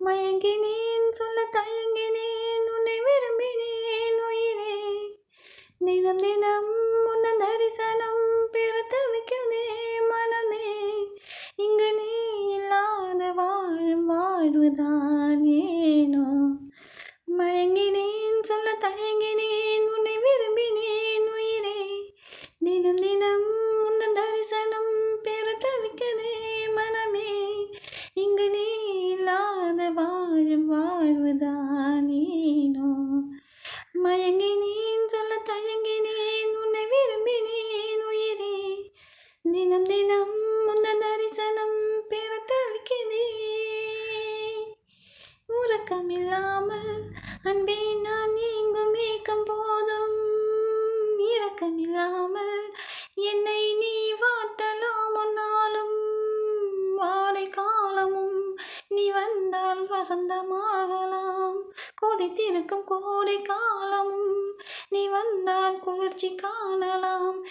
மயங்கினேன் சொல்ல தயங்கினேன் உன்னை விரும்பினேன் உயிரே. தினம் தினம் உன்ன தரிசனம் பெற தவிக்குதே மனமே. இங்கு நீ இல்லாத வாழும் வாழ்வுதான் ஏனோ. மயங்கினேன் சொல்ல தயங்கினேன் உன்னை விரும்பினேன் உயிரே. தினம் தினம் உன்ன தரிசனம் பெற தவிக்குதே மனமே. இங்கு நீ இல்லாத வாழும் வாழ்வுதான் ஏனோ. மயங்கினேன் சொல்ல தயங்கினேன் உன்னை விரும்பினேன் உயிரே. தினம் தினம் உன்ன தரிசனம் பெற தவிக்குதே. உறக்கமில்லாமல் அன்பே நான் எங்கும் ஏக்கம் போதும். இரக்கமில்லாமல் என்னை நீ வாட்டலாம் ஒன்னாலும். வாடை காலமும் நீ வந்தால் வசந்தமாகலாம். கொதித்திருக்கும் கோடை காலமும் நீ வந்தால் குளிர்ச்சி காணலாம்.